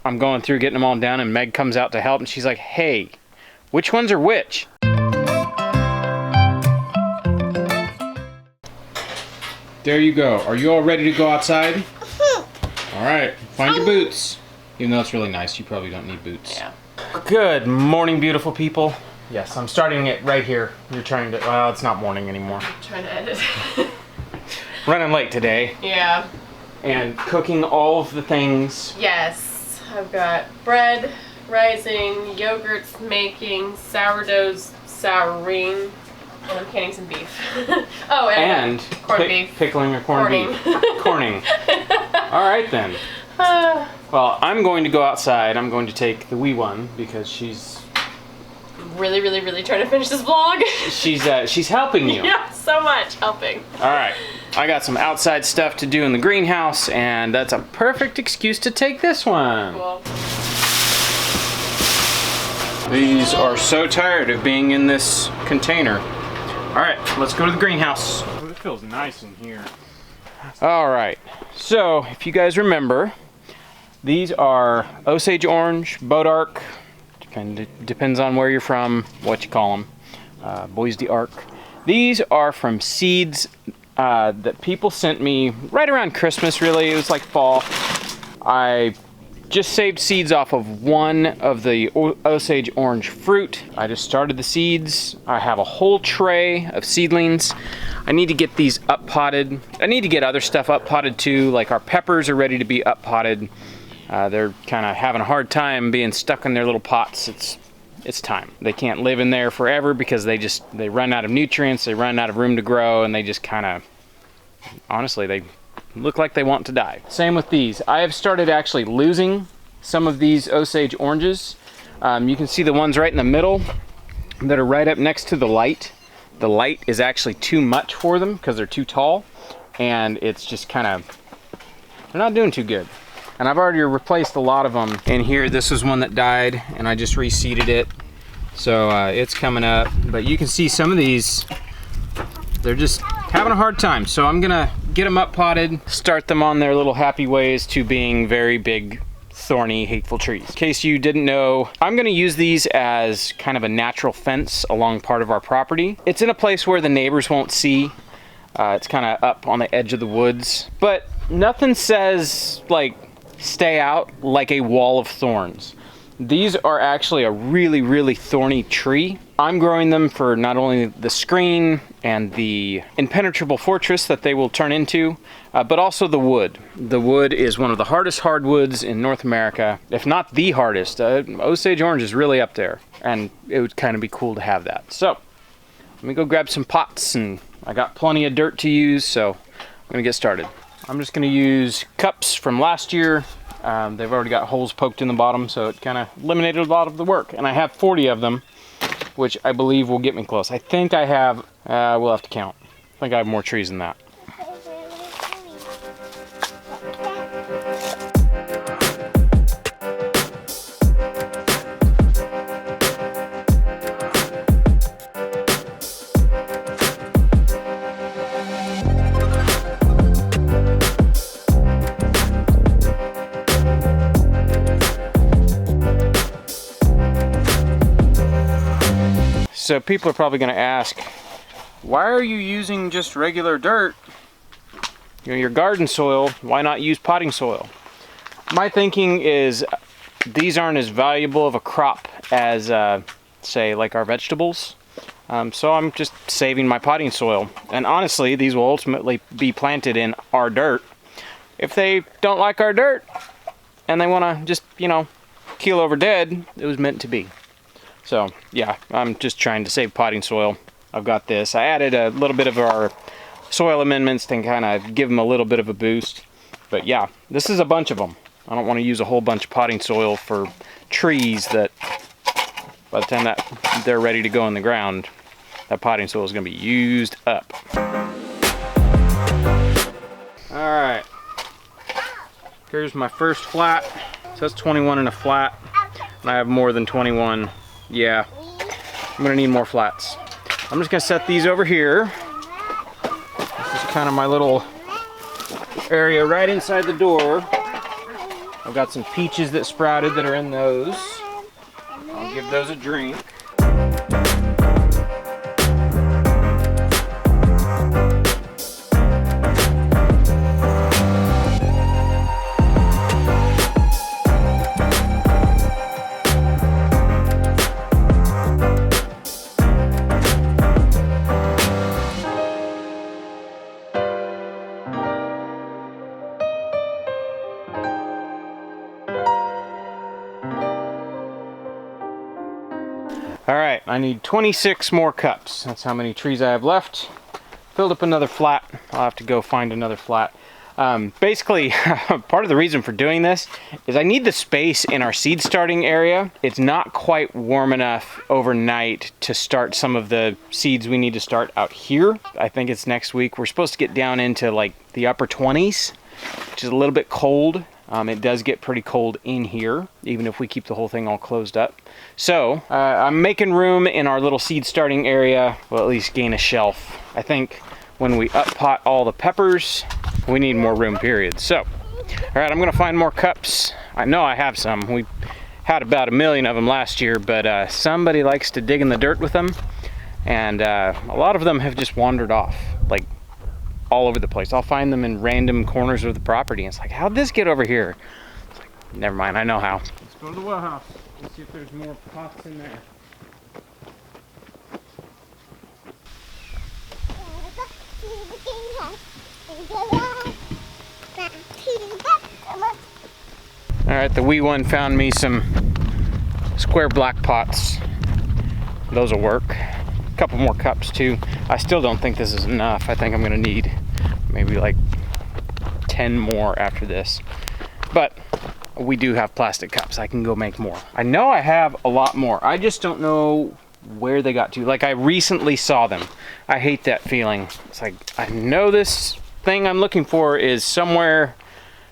I'm going through getting them all down, and Meg comes out to help, and she's like, hey, which ones are which? There you go. Are you all ready to go outside? All right, find your boots. Even though it's really nice, you probably don't need boots. Yeah. Good morning, beautiful people. Yes, I'm starting it right here. You're trying to, well, it's not morning anymore. I'm trying to edit. Running late today. Yeah. And cooking all of the things. Yes, I've got bread rising, yogurt's making, sourdough's souring, and I'm canning some beef. Oh, and corned beef. Pickling or corned beef. Corning. All right then. Well, I'm going to go outside. I'm going to take the wee one because she's really trying to finish this vlog. She's helping you. Yeah, so much helping. All right. I got some outside stuff to do in the greenhouse, and that's a perfect excuse to take this one. Cool. These are so tired of being in this container. All right, let's go to the greenhouse. Oh, it feels nice in here. All right, so if you guys remember, these are Osage orange, Bodark, depends on where you're from, what you call them, Boise d'Arc. These are from seeds that people sent me right around Christmas, really. It was like fall. I just saved seeds off of one of the Osage orange fruit. I just started the seeds. I have a whole tray of seedlings. I need to get these up potted. I need to get other stuff up potted too, like our peppers are ready to be up potted. They're kind of having a hard time being stuck in their little pots. It's time. They can't live in there forever because they run out of nutrients, they run out of room to grow, and they just kind of, honestly, they look like they want to die. Same with these. I have started actually losing some of these Osage oranges. You can see the ones right in the middle that are right up next to the light. The light is actually too much for them because they're too tall, and it's just kind of, they're not doing too good. And I've already replaced a lot of them. In here, this was one that died, and I just reseeded it. So it's coming up. But you can see some of these, they're just having a hard time. So I'm gonna get them up potted, start them on their little happy ways to being very big, thorny, hateful trees. In case you didn't know, I'm gonna use these as kind of a natural fence along part of our property. It's in a place where the neighbors won't see. It's kind of up on the edge of the woods. But nothing says, like, stay out like a wall of thorns. These are actually a really thorny tree. I'm growing them for not only the screen and the impenetrable fortress that they will turn into, but also the wood. The wood is one of the hardest hardwoods in North America, if not the hardest. Osage orange is really up there, and it would kind of be cool to have that. So let me go grab some pots, and I got plenty of dirt to use, so I'm gonna get started. I'm just gonna use cups from last year. They've already got holes poked in the bottom, so it kind of eliminated a lot of the work. And I have 40 of them, which I believe will get me close. I think I have, we'll have to count. I think I have more trees than that. So people are probably going to ask, why are you using just regular dirt? You know, your garden soil, why not use potting soil? My thinking is these aren't as valuable of a crop as, say, like our vegetables. So I'm just saving my potting soil. And honestly, these will ultimately be planted in our dirt. If they don't like our dirt and they want to just, you know, keel over dead, it was meant to be. So yeah, I'm just trying to save potting soil. I've got this. I added a little bit of our soil amendments to kind of give them a little bit of a boost. But yeah, this is a bunch of them. I don't want to use a whole bunch of potting soil for trees that by the time that they're ready to go in the ground, that potting soil is going to be used up. All right, here's my first flat. So that's 21 in a flat, and I have more than 21. Yeah, I'm gonna need more flats. I'm just gonna set these over here. This is kind of my little area right inside the door. I've got some peaches that sprouted that are in those. I'll give those a drink. All right, I need 26 more cups. That's how many trees I have left. Filled up another flat. I'll have to go find another flat. Basically, part of the reason for doing this is I need the space in our seed starting area. It's not quite warm enough overnight to start some of the seeds we need to start out here. I think it's next week. We're supposed to get down into like the upper 20s, which is a little bit cold. It does get pretty cold in here, even if we keep the whole thing all closed up. So I'm making room in our little seed starting area. We'll at least gain a shelf. I think when we up pot all the peppers, we need more room, period. So, all right, I'm gonna find more cups. I know I have some. We had about 1 million of them last year, but somebody likes to dig in the dirt with them. And a lot of them have just wandered off, like all over the place. I'll find them in random corners of the property. It's like, how'd this get over here? It's like, never mind, I know how. Let's go to the well house. Let's see if there's more pots in there. All right, the wee one found me some square black pots. Those will work. A couple more cups too. I still don't think this is enough. I think I'm gonna need maybe like 10 more after this. But we do have plastic cups. I can go make more. I know I have a lot more. I just don't know where they got to. Like, I recently saw them. I hate that feeling. It's like, I know this thing I'm looking for is somewhere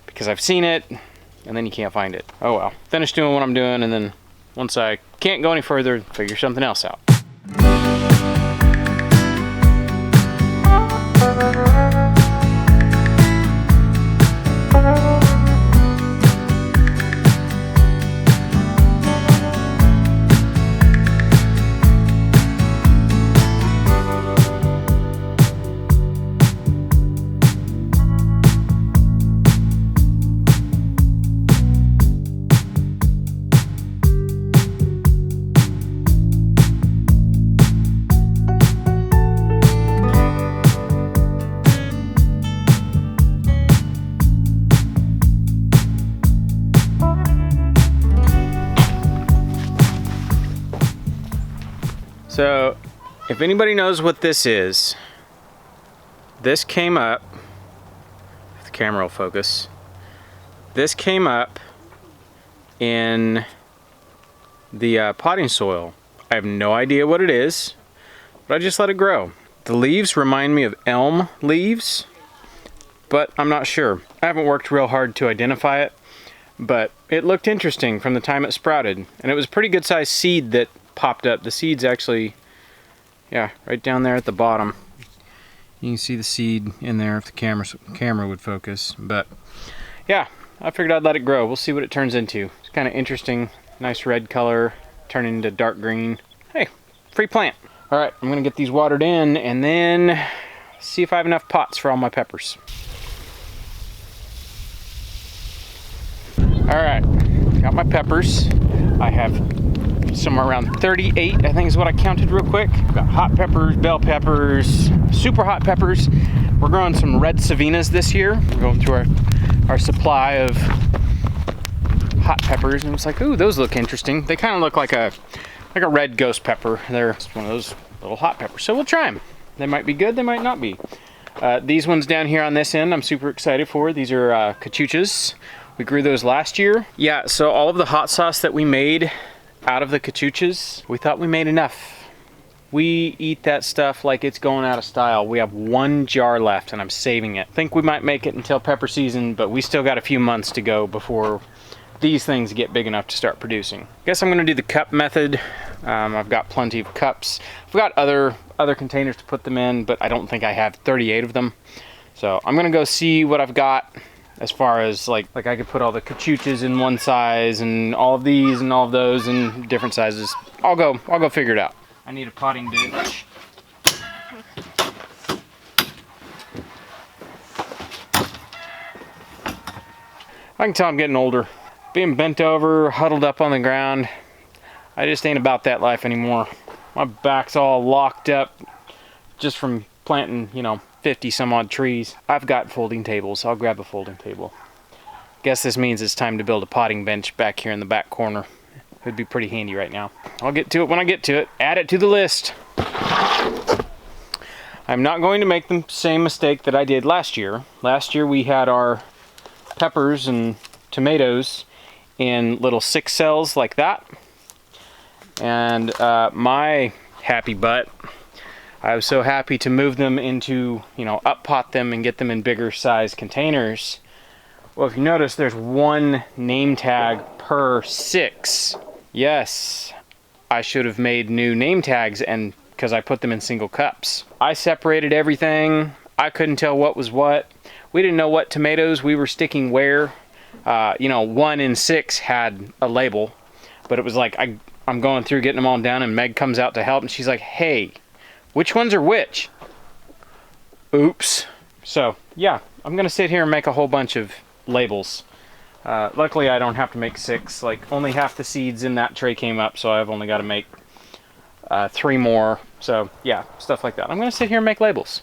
because I've seen it, and then you can't find it. Oh well. Finish doing what I'm doing, and then once I can't go any further, figure something else out. So, if anybody knows what this is, this came up, if the camera will focus, this came up in the potting soil. I have no idea what it is, but I just let it grow. The leaves remind me of elm leaves, but I'm not sure. I haven't worked real hard to identify it, but it looked interesting from the time it sprouted, and it was a pretty good sized seed that popped up. The seed's actually, yeah, right down there at the bottom. You can see the seed in there if the camera would focus. But yeah, I figured I'd let it grow. We'll see what it turns into. It's kind of interesting. Nice red color, turning into dark green. Hey, free plant. All right, I'm gonna get these watered in and then see if I have enough pots for all my peppers. All right, got my peppers. I have somewhere around 38, I think is what I counted real quick. Got hot peppers, bell peppers, super hot peppers. We're growing some red savinas this year. We're going through our supply of hot peppers, and it's like, ooh, those look interesting. They kind of look like a red ghost pepper. They're one of those little hot peppers. So we'll try them. They might be good, they might not be. These ones down here on this end, I'm super excited for. These are cachuchas. We grew those last year. Yeah, so all of the hot sauce that we made out of the cachuchas, we thought we made enough. We eat that stuff like it's going out of style. We have 1 jar left and I'm saving it. Think we might make it until pepper season, but we still got a few months to go before these things get big enough to start producing. Guess I'm gonna do the cup method. I've got plenty of cups. I've got other containers to put them in, but I don't think I have 38 of them. So I'm gonna go see what I've got as far as like I could put all the cachuchas in one size and all of these and all of those in different sizes. I'll go figure it out. I need a potting bench. I can tell I'm getting older. Being bent over, huddled up on the ground, I just ain't about that life anymore. My back's all locked up just from planting, 50 some odd trees. I've got folding tables, so I'll grab a folding table. Guess this means it's time to build a potting bench back here in the back corner. It would be pretty handy right now. I'll get to it when I get to it. Add it to the list. I'm not going to make the same mistake that I did last year. Last year we had our peppers and tomatoes in little 6 cells like that. And my happy butt, I was so happy to move them into, up pot them and get them in bigger size containers. Well, if you notice, there's 1 name tag per 6. Yes, I should have made new name tags, and because I put them in single cups. I separated everything. I couldn't tell what was what. We didn't know what tomatoes we were sticking where. 1 in 6 had a label, but it was like I'm going through getting them all down, and Meg comes out to help, and she's like, hey, which ones are which? Oops. So yeah, I'm gonna sit here and make a whole bunch of labels. Luckily I don't have to make 6, like only half the seeds in that tray came up, so I've only got to make 3 more. So yeah, stuff like that. I'm gonna sit here and make labels.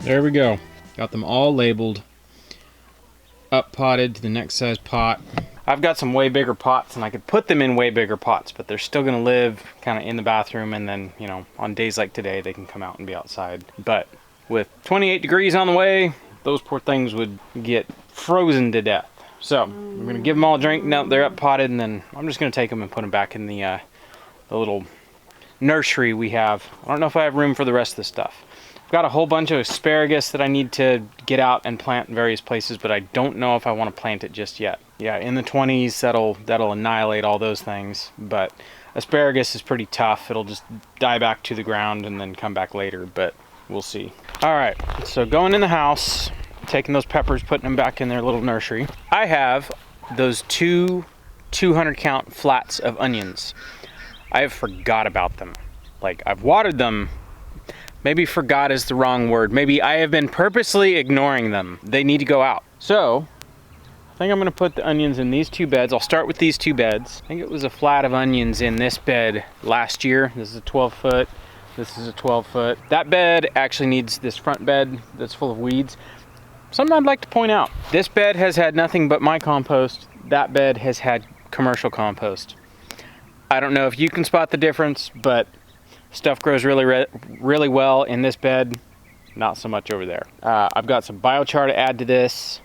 There we go. Got them all labeled, up potted to the next size pot. I've got some way bigger pots, and I could put them in way bigger pots, but they're still gonna live kind of in the bathroom, and then, on days like today, they can come out and be outside. But with 28 degrees on the way, those poor things would get frozen to death. So I'm gonna give them all a drink. Now they're up potted, and then I'm just gonna take them and put them back in the little nursery we have. I don't know if I have room for the rest of the stuff. Got a whole bunch of asparagus that I need to get out and plant in various places, but I don't know if I want to plant it just yet. Yeah, in the 20s, that'll annihilate all those things, but asparagus is pretty tough. It'll just die back to the ground and then come back later, but we'll see. All right, so going in the house, taking those peppers, putting them back in their little nursery. I have those 200 count flats of onions. I have forgot about them. Like, I've watered them. Maybe forgot is the wrong word. Maybe I have been purposely ignoring them. They need to go out. So, I think I'm gonna put the onions in these 2 beds. I'll start with these 2 beds. I think it was a flat of onions in this bed last year. This is a 12 foot. This is a 12 foot. That bed actually needs this front bed that's full of weeds. Something I'd like to point out. This bed has had nothing but my compost. That bed has had commercial compost. I don't know if you can spot the difference, but stuff grows really well in this bed, not so much over there. I've got some biochar to add to this.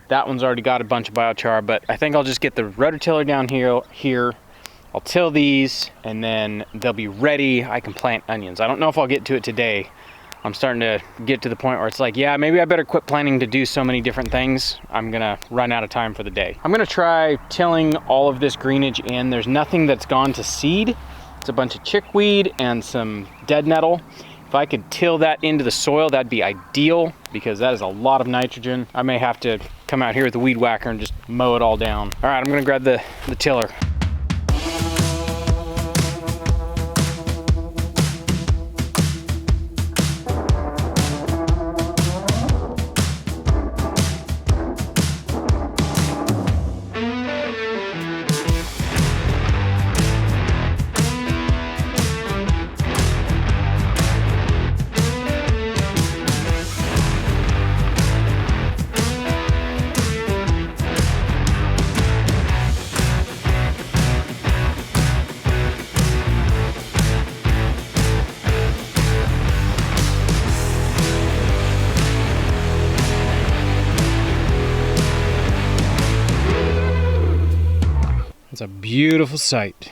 That one's already got a bunch of biochar, but I think I'll just get the rototiller down here. I'll till these, and then they'll be ready. I can plant onions. I don't know if I'll get to it today. I'm starting to get to the point where it's like, yeah, maybe I better quit planning to do so many different things. I'm gonna run out of time for the day. I'm gonna try tilling all of this greenage in. There's nothing that's gone to seed. It's a bunch of chickweed and some dead nettle. If I could till that into the soil, that'd be ideal, because that is a lot of nitrogen. I may have to come out here with the weed whacker and just mow it all down. All right, I'm gonna grab the tiller. It's a beautiful sight.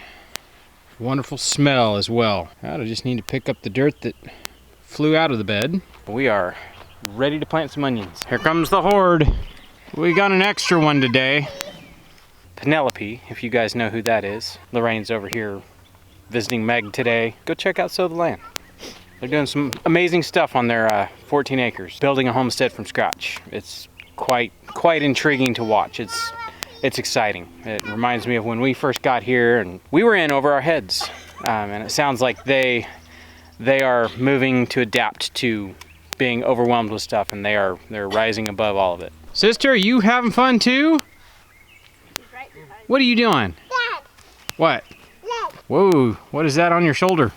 Wonderful smell as well. I just need to pick up the dirt that flew out of the bed. We are ready to plant some onions. Here comes the horde. We got an extra one today. Penelope, if you guys know who that is. Lorraine's over here visiting Meg today. Go check out Sow the Land. They're doing some amazing stuff on their 14 acres, building a homestead from scratch. It's quite intriguing to watch. It's exciting. It reminds me of when we first got here and we were in over our heads. And it sounds like they are moving to adapt to being overwhelmed with stuff, and they're rising above all of it. Sister, are you having fun too? What are you doing? Dad. What? Dad. Whoa, what is that on your shoulder?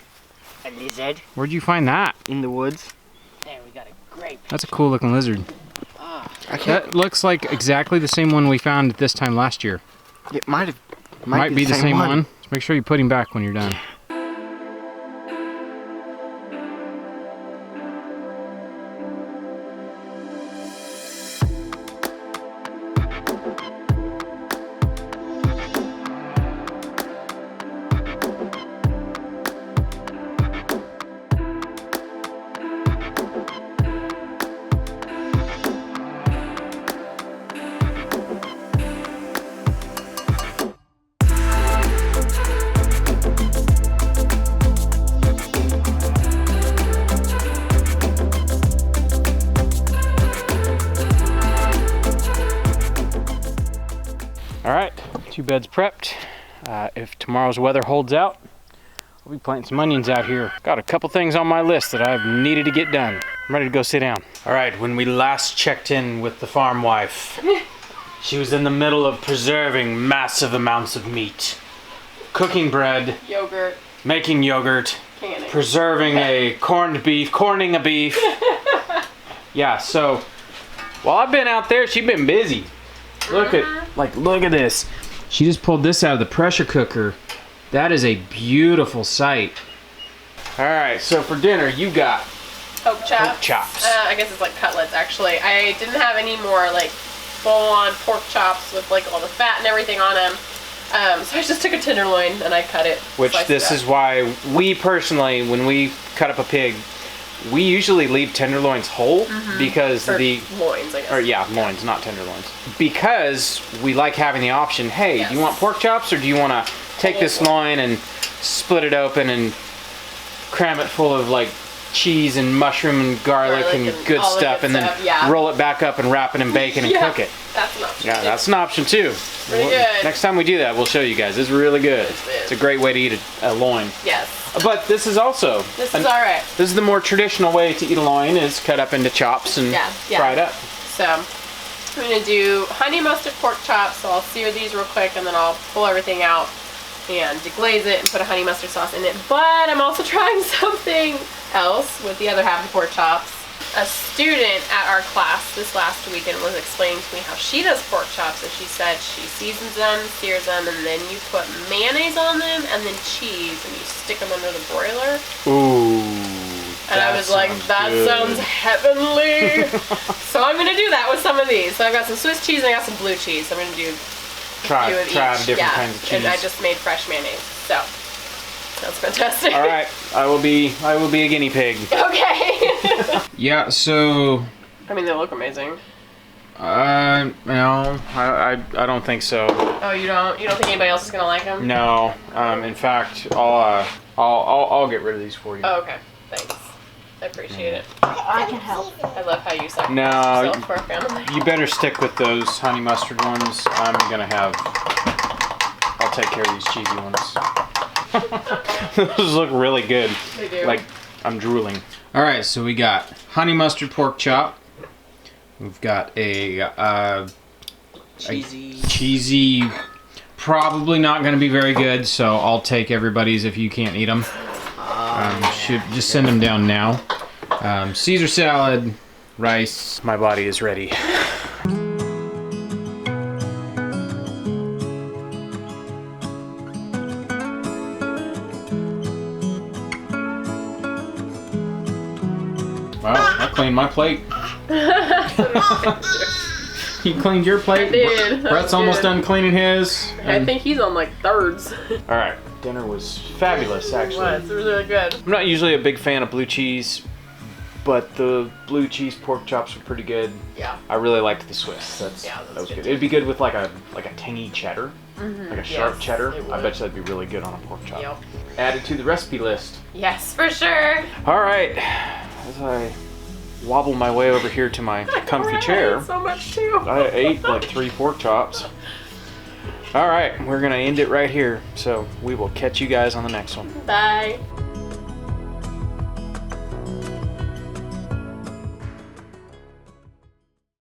A lizard Where'd you find that? in the woods. There, we got a grape. That's a cool looking lizard. That looks like exactly the same one we found this time last year. It might Might be the same one. So make sure you put him back when you're done. All right, 2 beds prepped. If tomorrow's weather holds out, we'll be planting some onions out here. Got a couple things on my list that I've needed to get done. I'm ready to go sit down. All right, when we last checked in with the farm wife, she was in the middle of preserving massive amounts of meat, cooking bread, Yogurt. making yogurt, Canning. preserving a corned beef, corning a beef. Yeah, so while I've been out there, she's been busy. Look at this. She just pulled this out of the pressure cooker. That is a beautiful sight. All right, so for dinner, you got Poke chops. Pork chops. I guess it's like cutlets, actually. I didn't have any more like full-on pork chops with like all the fat and everything on them. So I just took a tenderloin and I cut it. which this is why we personally, when we cut up a pig, we usually leave tenderloins whole because Or the loins, I guess. or yeah, loins, not tenderloins. Because we like having the option, hey, do you want pork chops or do you want to take this loin and split it open and cram it full of like cheese and mushroom and garlic and good all the stuff good and then stuff, yeah. roll it back up and wrap it in bacon and cook it. That's an option. Yeah, that's an option too. Pretty good. Next time we do that, we'll show you guys. It's really good. It's a great way to eat a loin. Yes. But this is also This is alright. This is the more traditional way to eat a loin, is cut up into chops and fried up. So I'm gonna do honey mustard pork chops. So I'll sear these real quick and then I'll pull everything out and deglaze it and put a honey mustard sauce in it. But I'm also trying something else with the other half of the pork chops. A student at our class this last weekend was explaining to me how she does pork chops, and she said she seasons them, sears them, and then you put mayonnaise on them and then cheese and you stick them under the broiler. Ooh. And I was like, that sounds heavenly. So I'm gonna do that with some of these. So I've got some Swiss cheese and I got some blue cheese. So I'm gonna do Try of different each. kinds of cheese. And I just made fresh mayonnaise. So that's fantastic. All right, I will be a guinea pig. Okay. Yeah, so I mean, they look amazing. no, I don't think so. Oh, you don't think anybody else is gonna like them? No, in fact, I'll get rid of these for you. Oh, okay. Thanks. I appreciate it. I can help. I love how you sacrifice No, yourself for a family. You better stick with those honey mustard ones. I'll take care of these cheesy ones. Those look really good. They do. Like, I'm drooling. All right, so we got honey mustard pork chop. We've got a cheesy, probably not going to be very good, so I'll take everybody's if you can't eat them. Should just send them down now. Caesar salad, rice. My body is ready. Wow, I cleaned my plate. You cleaned your plate? I did. That Brett's was almost good. done cleaning his. I think he's on like thirds. All right, dinner was fabulous, actually. It was really good. I'm not usually a big fan of blue cheese, but the blue cheese pork chops were pretty good. Yeah. I really liked the Swiss. That was good. It'd be good with like a tangy cheddar, like a sharp Yes, cheddar. it I would. bet you that'd be really good on a pork chop. Yep. Added to the recipe list. Yes, for sure. All right, as I wobble my way over here to my comfy Right, chair, So much too. I ate like 3 pork chops. All right, we're gonna end it right here. So we will catch you guys on the next one. Bye.